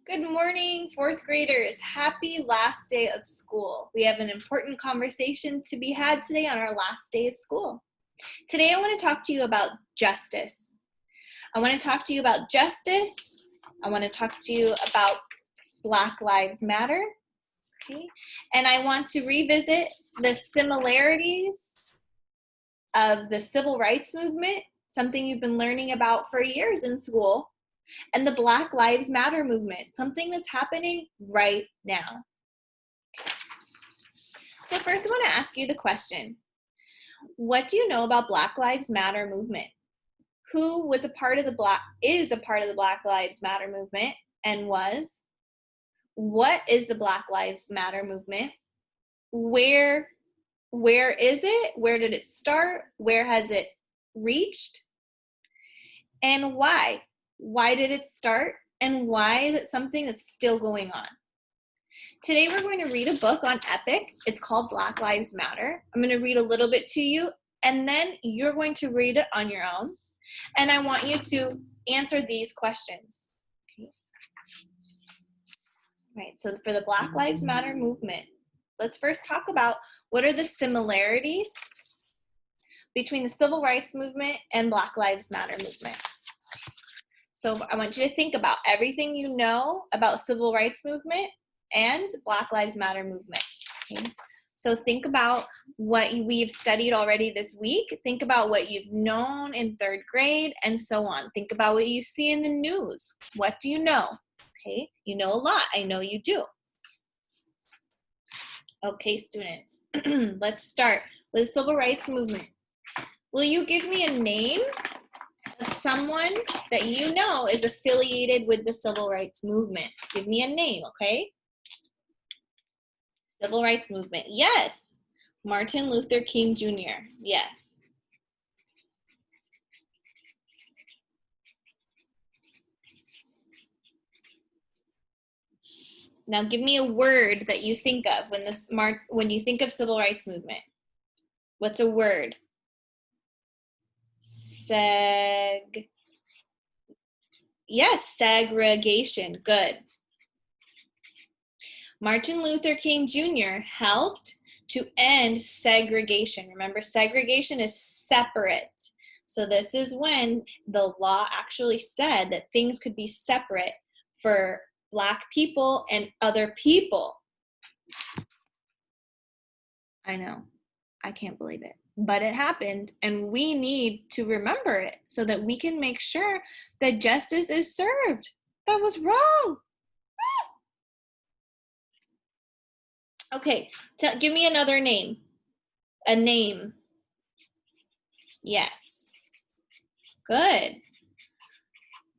Good morning, fourth graders. Happy last day of school. We have an important conversation to be had today on our last day of school. Today I want to talk to you about justice. I want to talk to you about justice. I want to talk to you about Black Lives Matter. Okay? And I want to revisit the similarities of the civil rights movement, something you've been learning about for years in school, and the Black Lives Matter movement, something that's happening right now. So first I want to ask you the question, what do you know about Black Lives Matter movement? Who is a part of the Black Lives Matter movement and was? What is the Black Lives Matter movement? Where is it? Where did it start? Where has it reached? And why? Why did it start? And why is it something that's still going on? Today we're going to read a book on EPIC. It's called Black Lives Matter. I'm going to read a little bit to you, and then you're going to read it on your own. And I want you to answer these questions. Okay. Right, so for the Black Lives Matter movement, let's first talk about what are the similarities between the civil rights movement and Black Lives Matter movement. So I want you to think about everything you know about civil rights movement and Black Lives Matter movement. Okay? So think about what we've studied already this week. Think about what you've known in third grade and so on. Think about what you see in the news. What do you know? Okay, you know a lot. I know you do. Okay, students, let's start with the civil rights movement. Will you give me a name of someone that you know is affiliated with the civil rights movement? Give me a name, okay? Civil rights movement, yes. Martin Luther King Jr., yes. Now give me a word that you think of when you think of civil rights movement. What's a word? Yes, segregation, good. Martin Luther King Jr. helped to end segregation. Remember, segregation is separate. So this is when the law actually said that things could be separate for Black people and other people. I know, I can't believe it, but it happened, and we need to remember it so that we can make sure that justice is served. That was wrong. Okay, give me another name. A name. Yes. Good.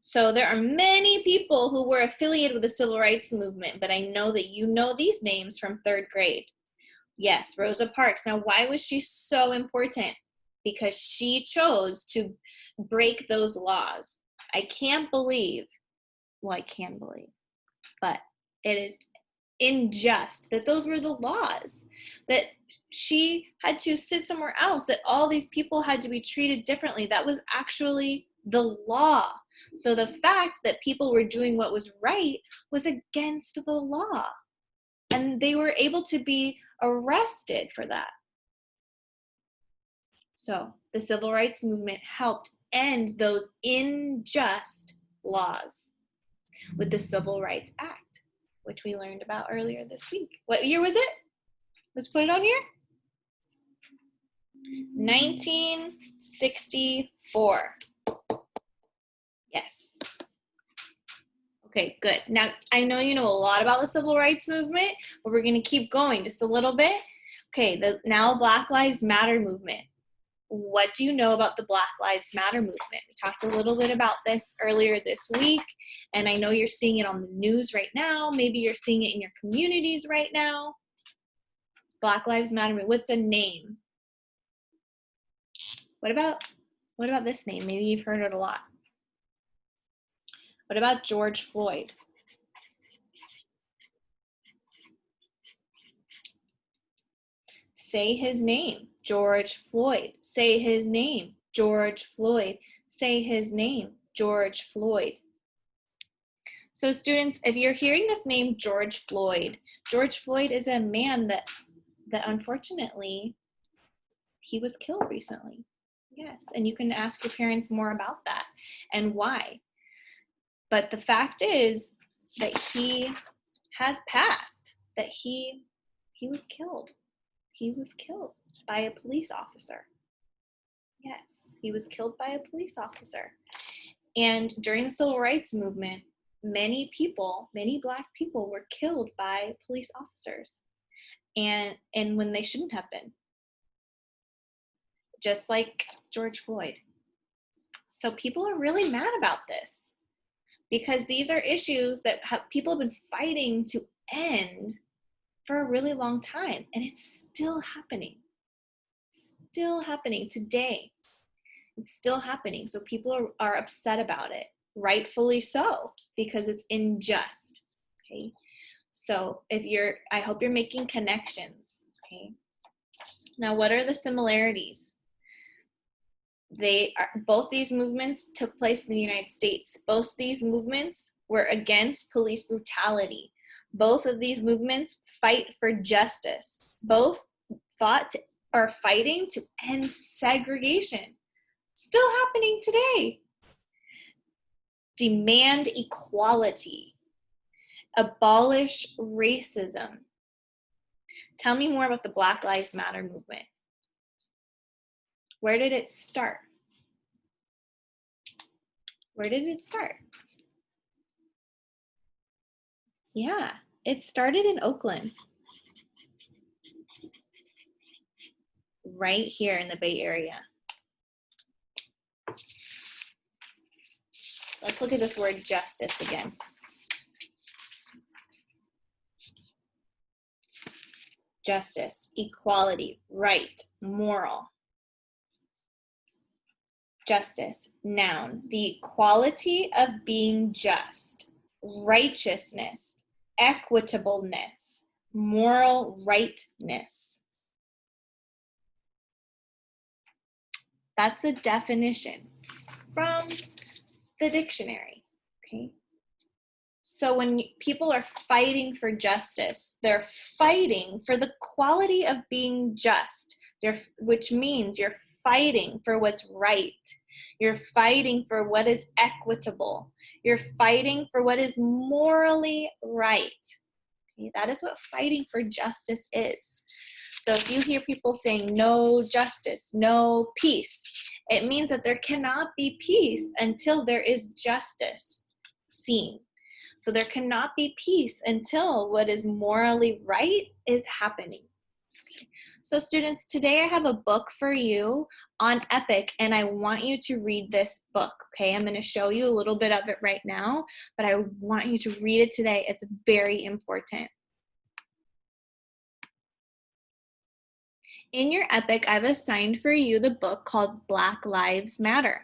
So there are many people who were affiliated with the civil rights movement, but I know that you know these names from third grade. Yes, Rosa Parks. Now, why was she so important? Because she chose to break those laws. I can believe, but it is unjust that those were the laws, that she had to sit somewhere else, that all these people had to be treated differently. That was actually the law. So the fact that people were doing what was right was against the law, and they were able to be arrested for that. So the civil rights movement helped end those unjust laws with the Civil Rights Act, which we learned about earlier this week. What year was it? Let's put it on here. 1964. Yes. Okay, good. Now, I know you know a lot about the civil rights movement, but we're going to keep going just a little bit. Okay, now Black Lives Matter movement. What do you know about the Black Lives Matter movement? We talked a little bit about this earlier this week, and I know you're seeing it on the news right now. Maybe you're seeing it in your communities right now. Black Lives Matter, what's a name? What about this name? Maybe you've heard it a lot. What about George Floyd? Say his name, George Floyd. Say his name, George Floyd. Say his name, George Floyd. So students, if you're hearing this name George Floyd is a man that unfortunately, he was killed recently. Yes, and you can ask your parents more about that and why. But the fact is that he has passed, that he was killed. He was killed by a police officer. Yes, he was killed by a police officer. And during the civil rights movement, many Black people were killed by police officers, and when they shouldn't have been, just like George Floyd. So people are really mad about this because these are issues that people have been fighting to end for a really long time, and it's still happening. Still happening today. It's still happening. So people are upset about it, rightfully so, because it's unjust. Okay. So I hope you're making connections. Okay. Now, what are the similarities? Both these movements took place in the United States. Both these movements were against police brutality. Both of these movements fight for justice. Both are fighting to end segregation. Still happening today. Demand equality. Abolish racism. Tell me more about the Black Lives Matter movement. Where did it start? Where did it start? Yeah, it started in Oakland. Right here in the Bay Area. Let's look at this word justice again. Justice, equality, right, moral. Justice, noun, the quality of being just, righteousness, equitableness, moral rightness. That's the definition from the dictionary, okay? So when people are fighting for justice, they're fighting for the quality of being just, which means you're fighting for what's right. You're fighting for what is equitable. You're fighting for what is morally right. Okay? That is what fighting for justice is. So if you hear people saying no justice, no peace, it means that there cannot be peace until there is justice seen. So there cannot be peace until what is morally right is happening. Okay. So students, today I have a book for you on EPIC, and I want you to read this book, okay? I'm going to show you a little bit of it right now, but I want you to read it today. It's very important. In your EPIC, I've assigned for you the book called Black Lives Matter.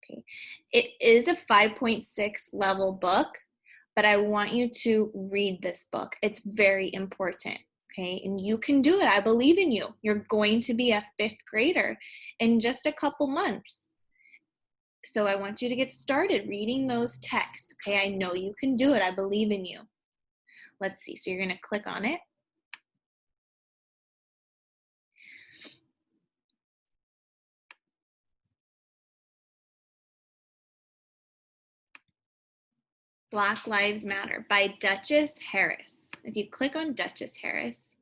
Okay. It is a 5.6 level book, but I want you to read this book. It's very important, okay? And you can do it. I believe in you. You're going to be a 5th grader in just a couple months. So I want you to get started reading those texts, okay? I know you can do it. I believe in you. Let's see. So you're going to click on it. Black Lives Matter by Duchess Harris. If you click on Duchess Harris,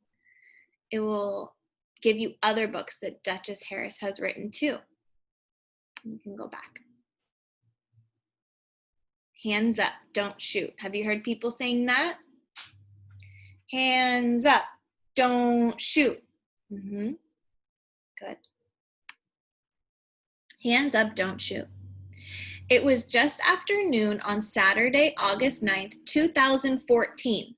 it will give you other books that Duchess Harris has written too. You can go back. Hands up, don't shoot. Have you heard people saying that? Hands up, don't shoot. Good. Hands up, don't shoot. It was just after noon on Saturday, August 9th, 2014.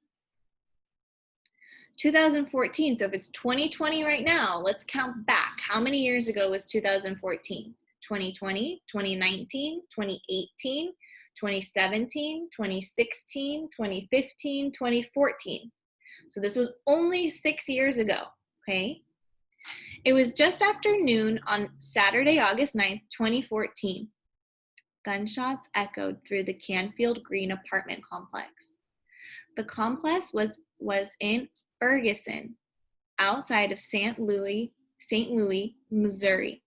2014, so if it's 2020 right now, let's count back. How many years ago was 2014? 2020, 2019, 2018, 2017, 2016, 2015, 2014. So this was only 6 years ago, okay? It was just after noon on Saturday, August 9th, 2014. Gunshots echoed through the Canfield Green apartment complex. The complex was in Ferguson, outside of St. Louis, Missouri.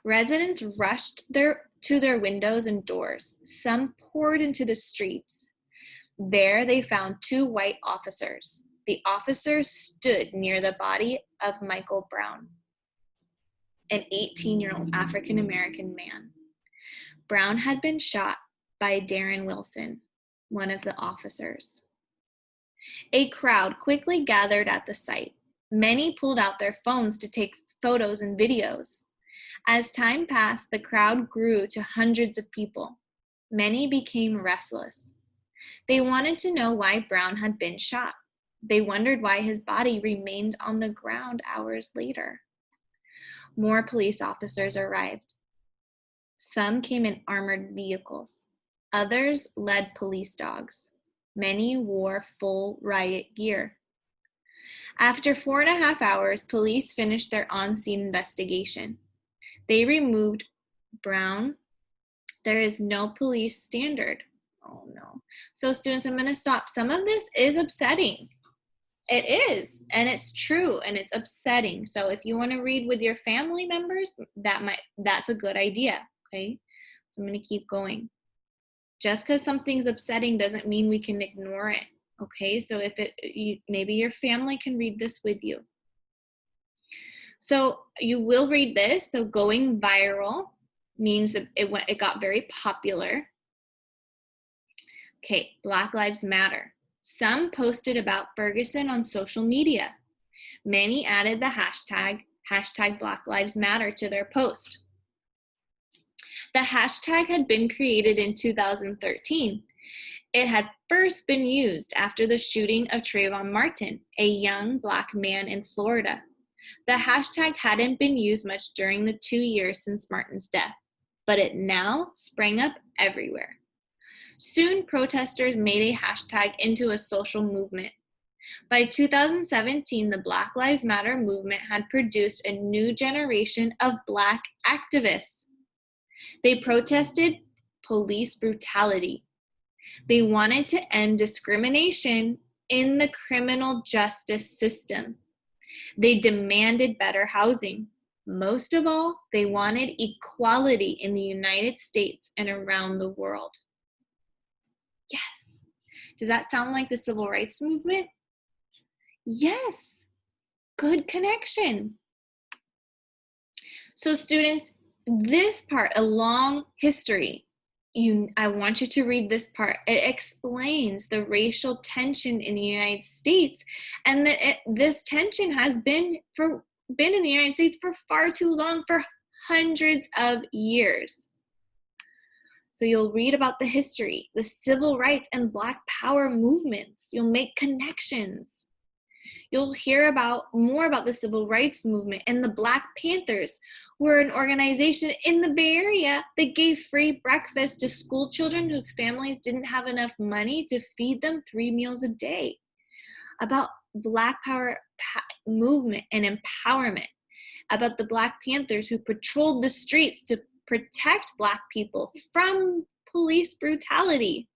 Residents rushed to their windows and doors. Some poured into the streets. There they found 2 white officers. The officers stood near the body of Michael Brown, an 18-year-old African-American man. Brown had been shot by Darren Wilson, one of the officers. A crowd quickly gathered at the site. Many pulled out their phones to take photos and videos. As time passed, the crowd grew to hundreds of people. Many became restless. They wanted to know why Brown had been shot. They wondered why his body remained on the ground hours later. More police officers arrived. Some came in armored vehicles. Others led police dogs. Many wore full riot gear. After 4.5 hours, police finished their on-scene investigation. They removed Brown. There is no police standard. Oh no. So students, I'm going to stop. Some of this is upsetting. It is, and it's true, and it's upsetting. So if you want to read with your family members, that's a good idea, okay? So I'm going to keep going. Just because something's upsetting doesn't mean we can ignore it, okay? So if maybe your family can read this with you. So you will read this. So going viral means that it got very popular. Okay, Black Lives Matter. Some posted about Ferguson on social media. Many added the hashtag Black Lives Matter to their post. The hashtag had been created in 2013. It had first been used after the shooting of Trayvon Martin, a young Black man in Florida. The hashtag hadn't been used much during the 2 years since Martin's death, but it now sprang up everywhere. Soon, protesters made a hashtag into a social movement. By 2017, the Black Lives Matter movement had produced a new generation of Black activists. They protested police brutality. They wanted to end discrimination in the criminal justice system. They demanded better housing. Most of all, they wanted equality in the United States and around the world. Yes. Does that sound like the civil rights movement? Yes. Good connection. So students, this part, a long history, I want you to read this part. It explains the racial tension in the United States, and that this tension has been in the United States for far too long, for hundreds of years. So you'll read about the history, the civil rights and Black power movements. You'll make connections. You'll hear more about the civil rights movement, and the Black Panthers were an organization in the Bay Area that gave free breakfast to school children whose families didn't have enough money to feed them 3 meals a day. About Black power movement and empowerment. About the Black Panthers who patrolled the streets to protect Black people from police brutality.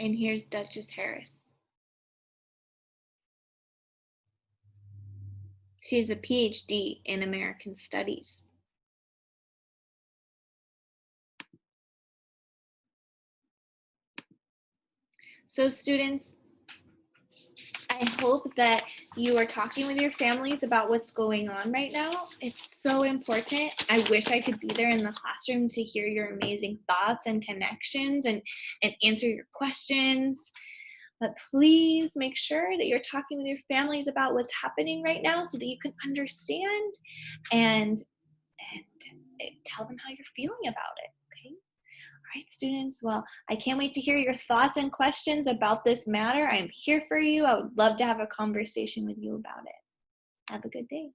And here's Duchess Harris. She has a PhD in American Studies. So students, I hope that you are talking with your families about what's going on right now. It's so important. I wish I could be there in the classroom to hear your amazing thoughts and connections and answer your questions. But please make sure that you're talking with your families about what's happening right now so that you can understand and tell them how you're feeling about it. Okay. All right, students. Well, I can't wait to hear your thoughts and questions about this matter. I am here for you. I would love to have a conversation with you about it. Have a good day.